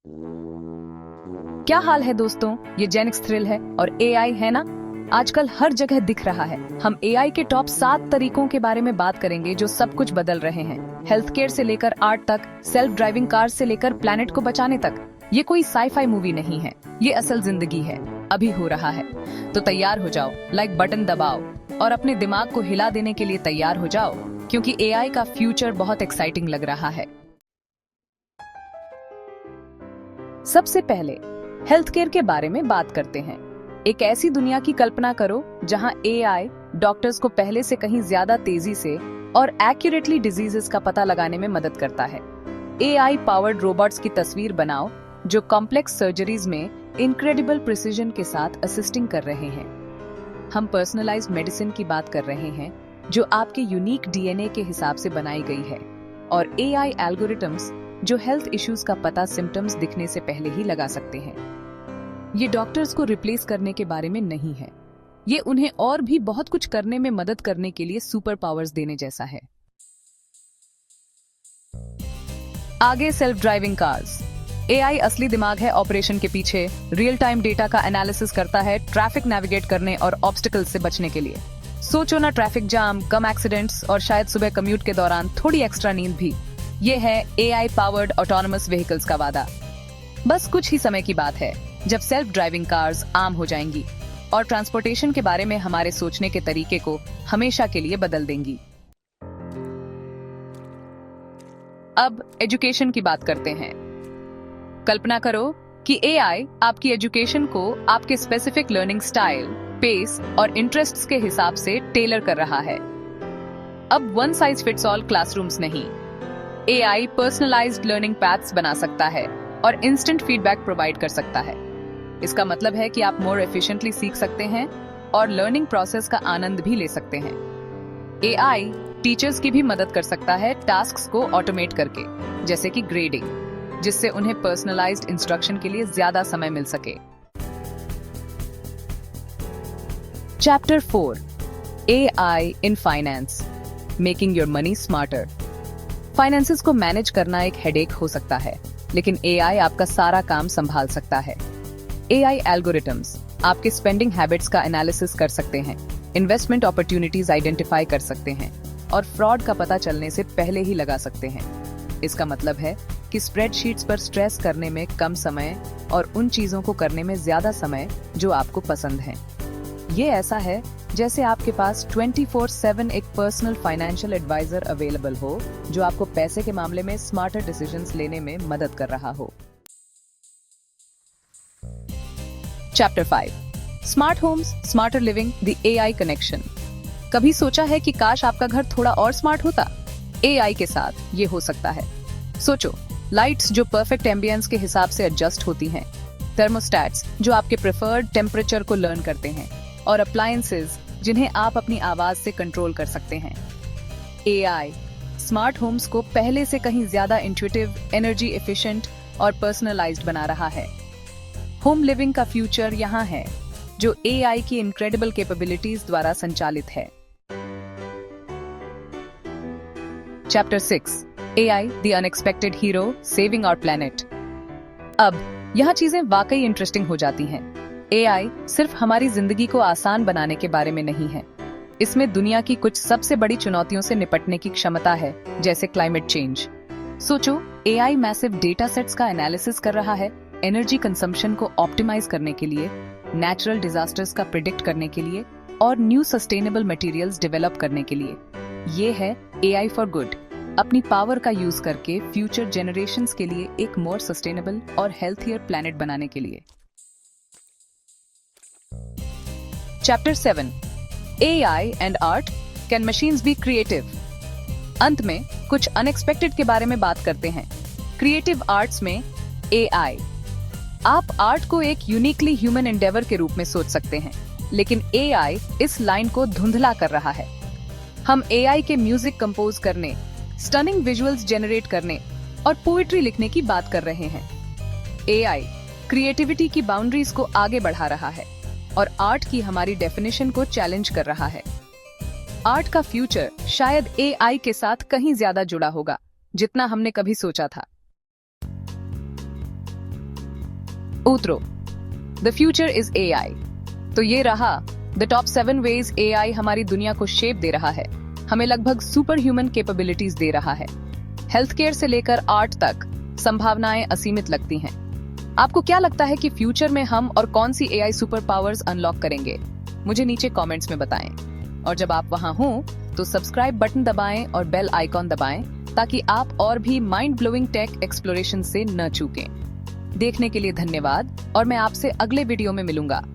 क्या हाल है दोस्तों, ये जेनिक्स थ्रिल है और एआई है ना। आजकल हर जगह दिख रहा है। हम एआई के टॉप 7 तरीकों के बारे में बात करेंगे जो सब कुछ बदल रहे हैं। हेल्थ केयर से लेकर आर्ट तक, सेल्फ ड्राइविंग कार से लेकर प्लेनेट को बचाने तक। ये कोई साई-फाई मूवी नहीं है, ये असल जिंदगी है, अभी हो रहा है। तो तैयार हो जाओ, लाइक बटन दबाओ और अपने दिमाग को हिला देने के लिए तैयार हो जाओ, क्योंकि एआई का फ्यूचर बहुत एक्साइटिंग लग रहा है। सबसे पहले हेल्थ केयर के बारे में बात करते हैं। एक ऐसी दुनिया की कल्पना करो जहां एआई डॉक्टर्स को पहले से कहीं ज्यादा तेजी से और एक्यूरेटली डिजीजेस का पता लगाने में मदद करता है। एआई पावर्ड रोबोट्स की तस्वीर बनाओ जो कॉम्प्लेक्स सर्जरीज में इनक्रेडिबल प्रिसीजन के साथ असिस्टिंग कर रहे हैं। हम पर्सनलाइज्ड मेडिसिन की बात कर रहे हैं जो आपके यूनिक डीएनए के हिसाब से बनाई गई है, और एआई एल्गोरिथम्स जो हेल्थ इश्यूज का पता सिम्टम्स दिखने से पहले ही लगा सकते हैं। ये डॉक्टर्स को रिप्लेस करने के बारे में नहीं है, ये उन्हें और भी बहुत कुछ करने में मदद करने के लिए सुपर पावर्स देने जैसा है। आगे सेल्फ ड्राइविंग कार्स। एआई असली दिमाग है ऑपरेशन के पीछे, रियल टाइम डेटा का एनालिसिस करता है ट्रैफिक नेविगेट करने और ऑब्स्टिकल्स से बचने के लिए। सोचो ना, ट्रैफिक जाम, कम एक्सीडेंट्स और शायद सुबह कम्यूट के दौरान थोड़ी एक्स्ट्रा नींद भी। ये है एआई पावर्ड ऑटोनोमस व्हीकल्स का वादा। बस कुछ ही समय की बात है जब सेल्फ ड्राइविंग कार्स आम हो जाएंगी और ट्रांसपोर्टेशन के बारे में हमारे सोचने के तरीके को हमेशा के लिए बदल देंगी। अब एजुकेशन की बात करते हैं। कल्पना करो कि एआई आपकी एजुकेशन को आपके स्पेसिफिक लर्निंग स्टाइल, पेस और इंटरेस्ट्स के हिसाब से टेलर कर रहा है। अब one size fits all classrooms नहीं, एआई पर्सनलाइज्ड लर्निंग पैथ्स बना सकता है और इंस्टेंट फीडबैक प्रोवाइड कर सकता है। इसका मतलब है कि आप मोर एफिशिएंटली सीख सकते हैं और लर्निंग प्रोसेस का आनंद भी ले सकते हैं। एआई टीचर्स की भी मदद कर सकता है टास्क्स को ऑटोमेट करके, जैसे कि ग्रेडिंग, जिससे उन्हें पर्सनलाइज्ड इंस्ट्रक्शन के लिए ज्यादा समय मिल सके। Chapter 4, AI in finance, making your money smarter. Finances को मैनेज करना एक हेडेक हो सकता है, लेकिन एआई आपका सारा काम संभाल सकता है। एआई एल्गोरिथम्स आपके स्पेंडिंग हैबिट्स का एनालिसिस कर सकते हैं, इन्वेस्टमेंट अपॉर्चुनिटीज आइडेंटिफाई कर सकते हैं और फ्रॉड का पता चलने से पहले ही लगा सकते हैं। इसका मतलब है कि स्प्रेडशीट्स पर स्ट्रेस करने में कम समय और उन चीजों को करने में ज्यादा समय जो आपको पसंद है। ये ऐसा है जैसे आपके पास 24/7 एक पर्सनल फाइनेंशियल एडवाइजर अवेलेबल हो जो आपको पैसे के मामले में स्मार्टर डिसीजंस लेने में मदद कर रहा हो। Chapter 5, smart homes, smarter living, the AI connection. कभी सोचा है कि काश आपका घर थोड़ा और स्मार्ट होता? एआई के साथ ये हो सकता है। सोचो, लाइट्स जो परफेक्ट एम्बियंस के हिसाब से एडजस्ट होती हैं, थर्मोस्टैट्स जो आपके प्रेफर्ड टेम्परेचर को लर्न करते हैं, और अप्लायंसेस जिन्हें आप अपनी आवाज से कंट्रोल कर सकते हैं। एआई स्मार्ट होम्स को पहले से कहीं ज्यादा इंट्यूटिव, एनर्जी एफिशिएंट और पर्सनलाइज्ड बना रहा है। होम लिविंग का फ्यूचर यहाँ है, जो एआई की इनक्रेडिबल कैपेबिलिटीज द्वारा संचालित है। Chapter 6, AI the unexpected hero, saving our planet. अब यहाँ चीजें वाकई इंटरेस्टिंग हो जाती हैं। एआई सिर्फ हमारी जिंदगी को आसान बनाने के बारे में नहीं है, इसमें दुनिया की कुछ सबसे बड़ी चुनौतियों से निपटने की क्षमता है, जैसे क्लाइमेट चेंज। सोचो, एआई मैसिव डेटा सेट्स का एनालिसिस कर रहा है, एनर्जी कंजम्पशन को ऑप्टिमाइज करने के लिए, नेचुरल डिजास्टर्स का प्रिडिक्ट करने के लिए और न्यू सस्टेनेबल मटेरियल्स डेवलप करने के लिए। ये है एआई फॉर गुड, अपनी पावर का यूज करके फ्यूचर जेनरेशंस के लिए एक मोर सस्टेनेबल और हेल्थियर प्लेनेट बनाने के लिए। Chapter 7, AI and art, can machines be creative. अंत में कुछ अनएक्सपेक्टेड के बारे में बात करते हैं। क्रिएटिव आर्ट्स में एआई। आप आर्ट को एक यूनिकली ह्यूमन एंडेवर के रूप में सोच सकते हैं, लेकिन एआई इस लाइन को धुंधला कर रहा है। हम एआई के म्यूजिक कंपोज करने, स्टनिंग विजुअल्स जनरेट करने और पोएट्री लिखने की बात कर रहे हैं। एआई क्रिएटिविटी की बाउंड्रीज को आगे बढ़ा रहा है और आर्ट की हमारी डेफिनेशन को चैलेंज कर रहा है। आर्ट का फ्यूचर शायद एआई के साथ कहीं ज्यादा जुड़ा होगा जितना हमने कभी सोचा था। उतरो। The future is AI। तो ये रहा द टॉप 7 वेज AI हमारी दुनिया को शेप दे रहा है, हमें लगभग सुपर ह्यूमन कैपेबिलिटीज दे रहा है। हेल्थ केयर से लेकर आर्ट तक संभावनाएं असीमित लगती हैं। आपको क्या लगता है कि फ्यूचर में हम और कौन सी AI सुपर पावर्स अनलॉक करेंगे? मुझे नीचे कमेंट्स में बताएं। और जब आप वहां हो तो सब्सक्राइब बटन दबाएं और बेल आइकॉन दबाएं ताकि आप और भी माइंड ब्लोइंग टेक एक्सप्लोरेशन से न चूकें। देखने के लिए धन्यवाद और मैं आपसे अगले वीडियो में मिलूंगा।